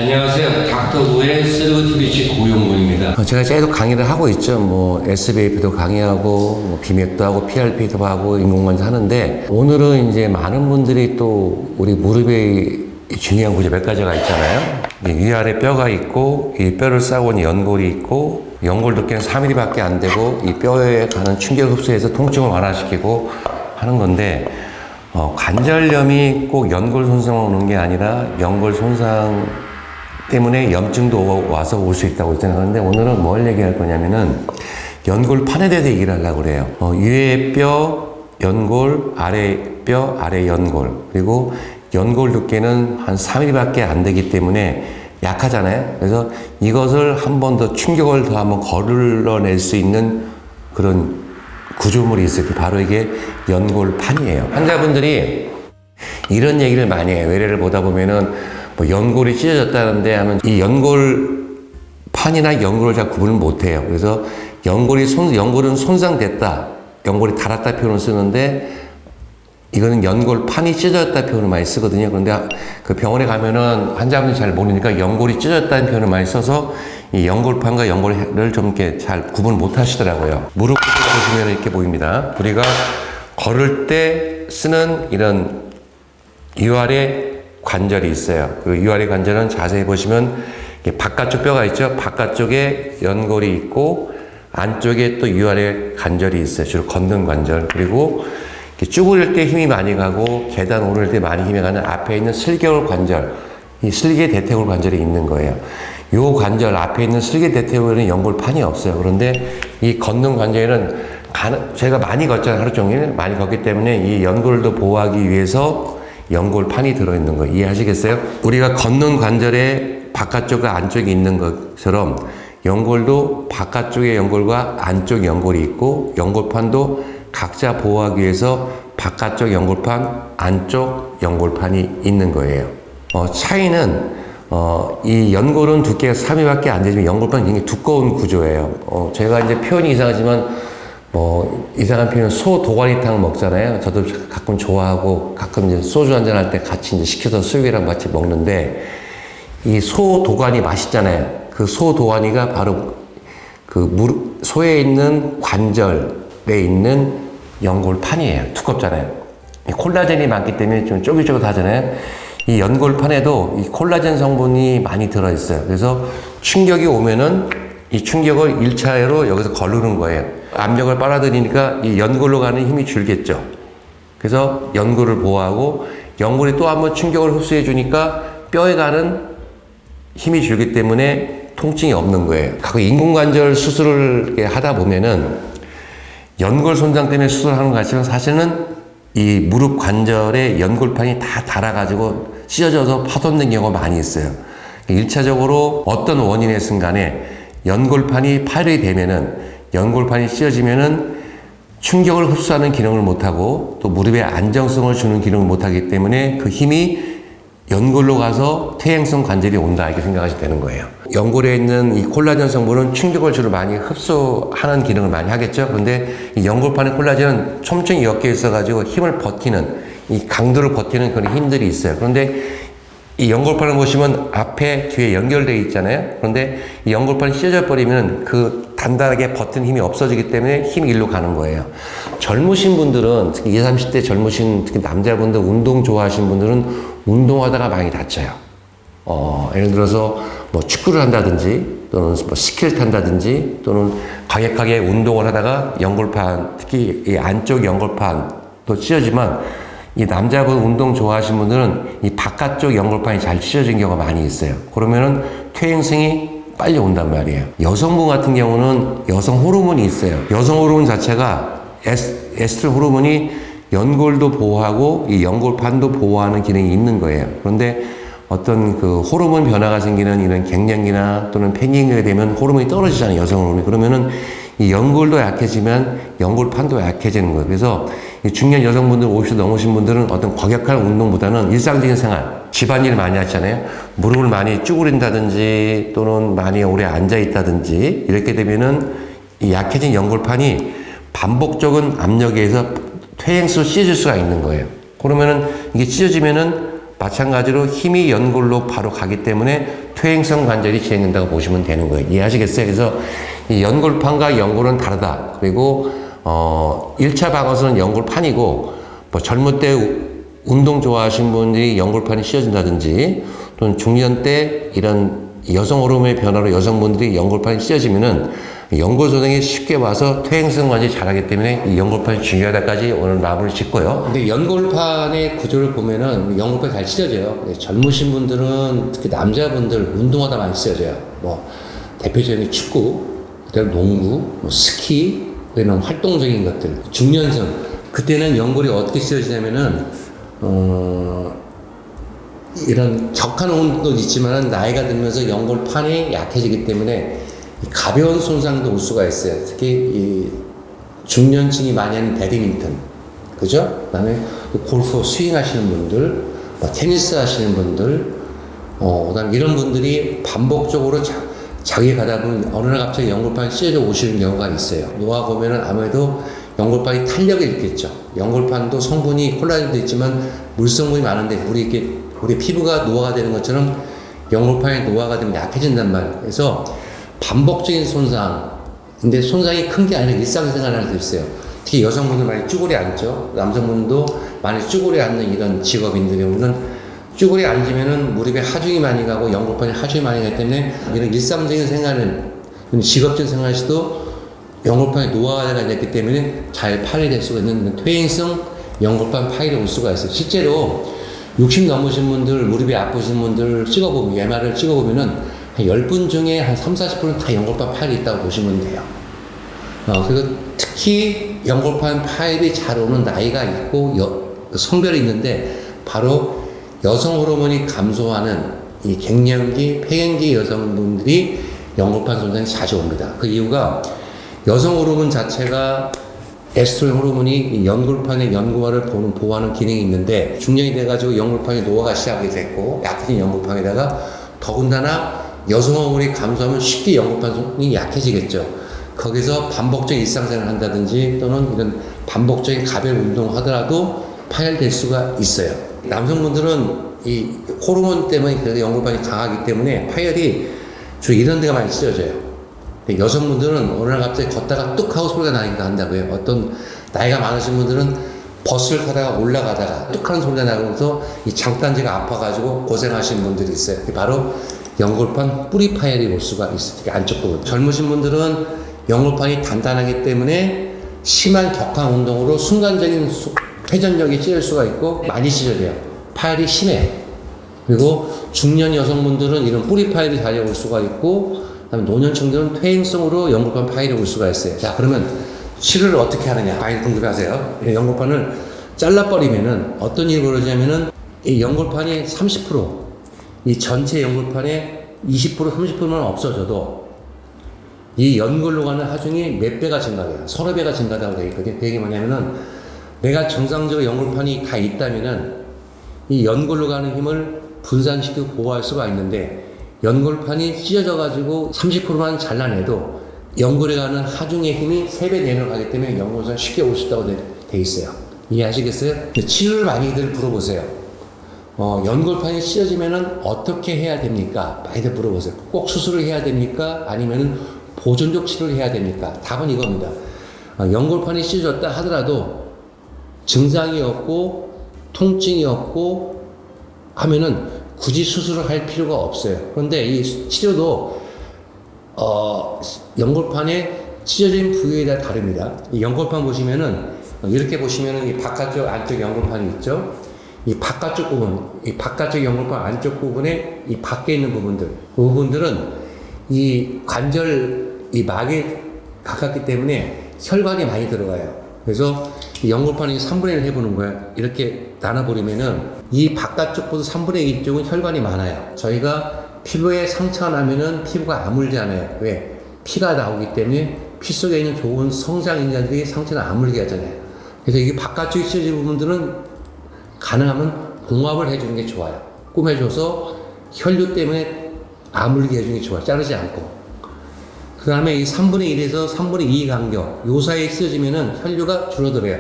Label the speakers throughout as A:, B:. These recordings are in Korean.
A: 안녕하세요. 닥터구의 셀러티비치 고용문입니다.
B: 제가 계속 강의를 하고 있죠. 뭐 SBAP도 강의하고 뭐 비맥도 하고 PRP도 하고 인공관절 하는데, 오늘은 이제 많은 분들이 또 우리 무릎에 중요한 구조 몇 가지가 있잖아요. 위아래 뼈가 있고, 이 뼈를 싸고 있는 연골이 있고, 연골 두께는 3mm밖에 안 되고, 이 뼈에 가는 충격 흡수해서 통증을 완화시키고 하는 건데, 관절염이 꼭 연골 손상을 오는 게 아니라 연골 손상 때문에 염증도 와서 올 수 있다고 생각하는데, 오늘은 뭘 얘기할 거냐면은 연골판에 대해서 얘기를 하려고 그래요. 위에 뼈, 연골, 아래 뼈, 아래 연골, 그리고 연골 두께는 한 3mm밖에 안 되기 때문에 약하잖아요. 그래서 이것을 한 번 더 충격을 더 한번 걸러낼 수 있는 그런 구조물이 있어요. 바로 이게 연골판이에요. 환자분들이 이런 얘기를 많이 해요. 외래를 보다 보면은 뭐 연골이 찢어졌다는데 하면 이 연골판이나 연골을 잘 구분을 못 해요. 그래서 연골은 손상됐다, 연골이 닳았다 표현을 쓰는데, 이거는 연골판이 찢어졌다 표현을 많이 쓰거든요. 그런데 그 병원에 가면은 환자분이 잘 모르니까 연골이 찢어졌다는 표현을 많이 써서 이 연골판과 연골을 좀 이렇게 잘 구분을 못 하시더라고요. 무릎 보시면 이렇게 보입니다. 우리가 걸을 때 쓰는 이런 유아래 관절이 있어요. 그 유아래 관절은 자세히 보시면 바깥쪽 뼈가 있죠. 바깥쪽에 연골이 있고, 안쪽에 또 유아래 관절이 있어요. 주로 걷는 관절. 그리고 쭈그릴 때 힘이 많이 가고 계단 오를 때 많이 힘이 가는 앞에 있는 슬개골 관절, 이 슬개 대퇴골 관절이 있는 거예요. 이 관절 앞에 있는 슬개 대퇴골에는 연골판이 없어요. 그런데 이 걷는 관절은 제가 많이 걷잖아요. 하루 종일 많이 걷기 때문에 이 연골도 보호하기 위해서 연골판이 들어있는 거예요. 이해하시겠어요? 우리가 걷는 관절에 바깥쪽과 안쪽이 있는 것처럼 연골도 바깥쪽의 연골과 안쪽 연골이 있고, 연골판도 각자 보호하기 위해서 바깥쪽 연골판, 안쪽 연골판이 있는 거예요. 차이는 이 연골은 두께가 3mm밖에 안 되지만 연골판은 굉장히 두꺼운 구조예요. 제가 이제 표현이 이상하지만 이상한 표현은 소도가니탕 먹잖아요. 저도 가끔 좋아하고 가끔 이제 소주 한잔 할 때 같이 이제 시켜서 수육이랑 같이 먹는데, 이 소도가니 맛있잖아요. 그 소도가니가 바로 그 소에 있는 관절에 있는 연골판이에요. 두껍잖아요. 콜라겐이 많기 때문에 좀 쫄깃쫄깃하잖아요. 이 연골판에도 이 콜라겐 성분이 많이 들어있어요. 그래서 충격이 오면은 이 충격을 1차로 여기서 거르는 거예요. 압력을 빨아들이니까 이 연골로 가는 힘이 줄겠죠. 그래서 연골을 보호하고, 연골이 또 한번 충격을 흡수해 주니까 뼈에 가는 힘이 줄기 때문에 통증이 없는 거예요. 인공관절 수술을 하다 보면은 연골 손상 때문에 수술하는 것 같지만 사실은 이 무릎 관절에 연골판이 다 닳아가지고 찢어져서 파손된 경우가 많이 있어요. 1차적으로 어떤 원인에선 간에 연골판이 파열이 되면은, 연골판이 찢어지면은 충격을 흡수하는 기능을 못하고 또 무릎에 안정성을 주는 기능을 못하기 때문에 그 힘이 연골로 가서 퇴행성 관절이 온다, 이렇게 생각하시면 되는 거예요. 연골에 있는 이 콜라겐 성분은 충격을 주로 많이 흡수하는 기능을 많이 하겠죠. 그런데 이 연골판의 콜라겐은 촘촘히 엮여 있어가지고 힘을 버티는, 이 강도를 버티는 그런 힘들이 있어요. 그런데 이 연골판을 보시면 앞에 뒤에 연결되어 있잖아요. 그런데 이 연골판이 찢어져 버리면 그 단단하게 버티는 힘이 없어지기 때문에 힘이 일로 가는 거예요. 젊으신 분들은, 특히 20, 30대 젊으신 특히 남자분들, 운동 좋아하시는 분들은 운동하다가 많이 다쳐요. 예를 들어서 뭐 축구를 한다든지, 또는 뭐 스키를 탄다든지, 또는 과격하게 운동을 하다가 연골판, 특히 이 안쪽 연골판도 찢어지만, 이 남자분 운동 좋아하시는 분들은 이 바깥쪽 연골판이 잘 찢어진 경우가 많이 있어요. 그러면은 퇴행성이 빨리 온단 말이에요. 여성분 같은 경우는 여성 호르몬이 있어요. 여성 호르몬 자체가 에스트로겐 호르몬이 연골도 보호하고 이 연골판도 보호하는 기능이 있는 거예요. 그런데 어떤 그 호르몬 변화가 생기는 이런 갱년기나 또는 폐기행에 되면 호르몬이 떨어지잖아요. 여성 호르몬이. 그러면은 이 연골도 약해지면 연골판도 약해지는 거예요. 그래서 중년 여성분들 50세 넘으신 분들은 어떤 과격한 운동보다는 일상적인 생활, 집안일 많이 하잖아요. 무릎을 많이 쭈그린다든지 또는 많이 오래 앉아 있다든지 이렇게 되면은 이 약해진 연골판이 반복적인 압력에 의해서 퇴행수로 찢어질 수가 있는 거예요. 그러면은 이게 찢어지면은 마찬가지로 힘이 연골로 바로 가기 때문에 퇴행성 관절이 진행된다고 보시면 되는 거예요. 이해하시겠어요? 그래서 이 연골판과 연골은 다르다. 그리고 1차 방어선은 연골판이고 뭐 젊을 때 운동 좋아하시는 분들이 연골판이 씌어진다든지 또는 중년 때 이런 여성 호르몬의 변화로 여성분들이 연골판이 씌어지면은 연골 손상이 쉽게 와서 퇴행성 관절이 자라기 때문에 이 연골판이 중요하다까지 오늘 마무리 짓고요. 근데 연골판의 구조를 보면은 연골판이 잘 찢어져요. 젊으신 분들은 특히 남자분들 운동하다 많이 찢어져요. 뭐 대표적인 축구, 그다음에 농구, 뭐 스키, 이런 활동적인 것들. 중년성 그때는 연골이 어떻게 찢어지냐면은 이런 격한 운동도 있지만 나이가 들면서 연골판이 약해지기 때문에 가벼운 손상도 올 수가 있어요. 특히 이 중년층이 많이 하는 배드민턴, 그죠? 그다음에 골프 스윙 하시는 분들, 뭐 테니스 하시는 분들, 그다음에 이런 분들이 반복적으로 자기 가다 보면 어느 날 갑자기 연골판이 찢어져 오시는 경우가 있어요. 노화 보면은 아무래도 연골판이 탄력을 잃겠죠. 연골판도 성분이 콜라겐도 있지만 물성분이 많은데 우리 피부가 노화가 되는 것처럼 연골판이 노화가 되면 약해진단 말이에요. 그래서 반복적인 손상, 근데 손상이 큰 게 아니라 일상생활을 할 수 있어요. 특히 여성분들 많이 쭈그려 앉죠. 남성분도 많이 쭈그려 앉는 이런 직업인들의 경우는 쭈그려 앉으면은 무릎에 하중이 많이 가고 연골판에 하중이 많이 가기 때문에 이런 일상적인 생활은 직업적인 생활에서도 연골판이 노화가 됐기 때문에 잘 파열될 수가 있는 퇴행성 연골판 파열이 올 수가 있어요. 실제로 60 넘으신 분들, 무릎이 아프신 분들 찍어보면, MR을 찍어보면은 한 10분 중에 한 30~40%는 다 연골판 파열이 있다고 보시면 돼요. 그리고 특히 연골판 파열이 잘 오는 나이가 있고 성별이 있는데 바로 여성 호르몬이 감소하는 이 갱년기, 폐경기 여성분들이 연골판 손상이 자주 옵니다. 그 이유가 여성 호르몬 자체가 에스트로겐 호르몬이 연골판의 연골화를 보호하는 기능이 있는데 중년이 돼가지고 연골판이 노화가 시작이 됐고 약해진 연골판에다가 더군다나 여성 호르몬이 감소하면 쉽게 연골판이 약해지겠죠. 거기서 반복적인 일상생활을 한다든지 또는 이런 반복적인 가벼운 운동을 하더라도 파열될 수가 있어요. 남성분들은 이 호르몬 때문에 그래도 연골판이 강하기 때문에 파열이 주로 이런 데가 많이 찢어져요. 여성분들은 어느 날 갑자기 걷다가 뚝 하고 소리가 나기도 한다고요. 어떤 나이가 많으신 분들은 버스를 타다가 올라가다가 뚝 하는 소리가 나면서 이 장단지가 아파가지고 고생하시는 분들이 있어요. 바로 연골판 뿌리 파열이 올 수가 있어요. 특히 안쪽 부분. 젊으신 분들은 연골판이 단단하기 때문에 심한 격한 운동으로 순간적인 회전력이 찢어질 수가 있고 많이 찢어져요. 파열이 심해. 그리고 중년 여성분들은 이런 뿌리 파열이 달려올 수가 있고 그다음에 노년층들은 퇴행성으로 연골판 파열이 올 수가 있어요. 자, 그러면 치료를 어떻게 하느냐? 많이 궁금해하세요. 연골판을 잘라버리면은 어떤 일이 벌어지냐면은 이 연골판이 30%, 이 전체 연골판의 20%, 30%만 없어져도 이 연골로 가는 하중이 몇 배가 증가돼요. 서너 배가 증가다고 되어 있거든요. 그 얘기 뭐냐면은 내가 정상적으로 연골판이 다 있다면은 이 연골로 가는 힘을 분산시키고 보호할 수가 있는데 연골판이 찢어져가지고 30%만 잘라내도 연골에 가는 하중의 힘이 3배 내려가기 때문에 연골손상이 쉽게 올 수 있다고 돼 있어요. 이해하시겠어요? 치료를 많이들 물어보세요. 연골판이 찢어지면은 어떻게 해야 됩니까? 많이들 물어보세요. 꼭 수술을 해야 됩니까? 아니면은 보존적 치료를 해야 됩니까? 답은 이겁니다. 연골판이 찢어졌다 하더라도 증상이 없고 통증이 없고 하면은 굳이 수술을 할 필요가 없어요. 그런데 이 치료도 연골판의 찢어진 부위에 따라 다릅니다. 이 연골판 보시면은 이렇게 보시면은 이 바깥쪽 안쪽 연골판이 있죠. 이 바깥쪽 부분, 이 바깥쪽 연골판 안쪽 부분에 이 밖에 있는 부분들, 그 부분들은 이 관절 이 막에 가깝기 때문에 혈관이 많이 들어가요. 그래서 이 연골판이 3분의 1 해보는 거예요. 이렇게 나눠버리면은 이 바깥쪽보다 3분의 2 쪽은 혈관이 많아요. 저희가 피부에 상처가 나면은 피부가 아물지 않아요. 왜? 피가 나오기 때문에 피 속에 있는 좋은 성장인자들이 상처를 아물게 하잖아요. 그래서 이게 바깥쪽에 찢어진 부분들은 가능하면 공합을 해주는 게 좋아요. 꾸며줘서 혈류 때문에 아물게 해주는 게 좋아요. 자르지 않고. 그 다음에 이 3분의 1에서 3분의 2 간격, 요 사이에 찢어지면은 혈류가 줄어들어요.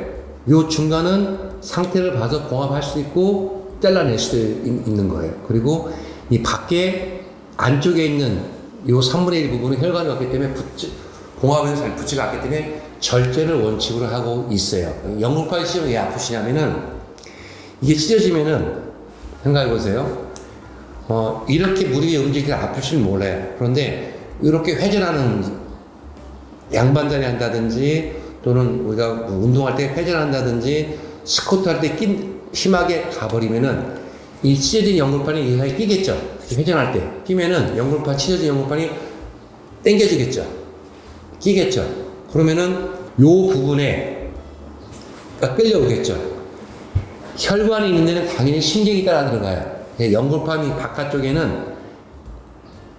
B: 요 중간은 상태를 봐서 공합할 수 있고
C: 잘라낼 수도 있는 거예요. 그리고 이 밖에 안쪽에 있는 요 3분의 1 부분은 혈관이 없기 때문에 봉합에서 잘 붙지가 않기 때문에 절제를 원칙으로 하고 있어요. 연골판이 찢어지면 왜 아프시냐면은 이게 찢어지면은 생각해 보세요. 이렇게 무릎이 움직이면 아플 줄 몰라요. 그런데 이렇게 회전하는 양반다리 한다든지 또는 우리가 운동할 때 회전한다든지 스쿼트 할 때 심하게 가버리면은 이 찢어진 연골판이 이 사이에 끼겠죠. 회전할 때 끼면은 찢어진 연골판이 당겨지겠죠. 끼겠죠. 그러면은 요 부분에 끌려오겠죠. 혈관이 있는 데는 당연히 신경이 따라 들어가요. 연골판 바깥쪽에는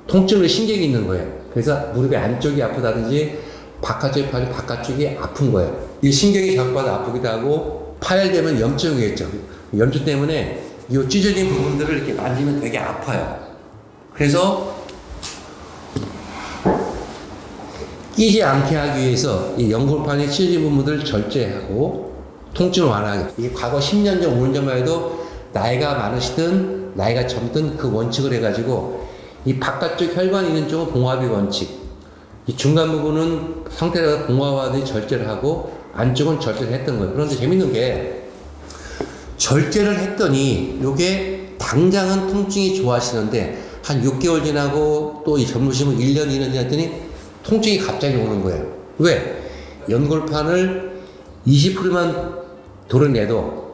C: 통증으로 신경이 있는 거예요. 그래서 무릎의 안쪽이 아프다든지 바깥쪽이 바깥쪽이 아픈 거예요. 이 신경이 자극받아 아프기도 하고 파열되면 염증이겠죠. 염증 때문에 이 찢어진 부분들을 이렇게 만지면 되게 아파요. 그래서 끼지 않게 하기 위해서 이 연골판이 찢어진 부분들을 절제하고 통증을 완화하게. 이게 과거 10년 전, 5년 전만 해도 나이가 많으시든 나이가 젊든 그 원칙을 해가지고 이 바깥쪽 혈관 있는 쪽은 봉합의 원칙, 이 중간 부분은 상태가 봉합하듯이 절제를 하고 안쪽은 절제를 했던 거예요. 그런데 재밌는 게 절제를 했더니 요게 당장은 통증이 좋아지는데 한 6개월 지나고 또 이 젊으시면 1년, 2년 지났더니 통증이 갑자기 오는 거예요. 왜? 연골판을 20%만 도려내도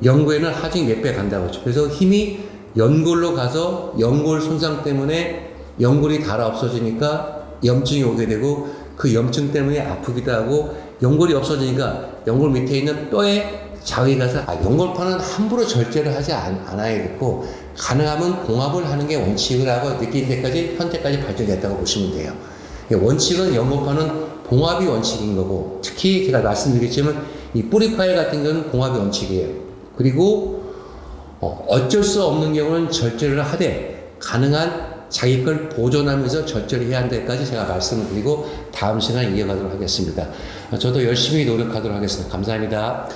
C: 연골에는 하중이 몇 배 간다고 했죠. 그래서 힘이 연골로 가서 연골 손상 때문에 연골이 닳아 없어지니까 염증이 오게 되고 그 염증 때문에 아프기도 하고 연골이 없어지니까 연골 밑에 있는 뼈에 자극이 가서 연골판은 함부로 절제를 하지 않아야겠고 가능하면 봉합을 하는 게 원칙이라고 느낀 데까지 현재까지 발전됐다고 보시면 돼요. 원칙은 연골판은 봉합이 원칙인 거고 특히 제가 말씀드리겠지만 이 뿌리 파열 같은 경우는 봉합이 원칙이에요. 그리고 어쩔 수 없는 경우는 절제를 하되 가능한 자기 걸 보존하면서 절제를 해야 한는 데까지 제가 말씀을 드리고 다음 시간에 이어가도록 하겠습니다. 저도 열심히 노력하도록 하겠습니다. 감사합니다.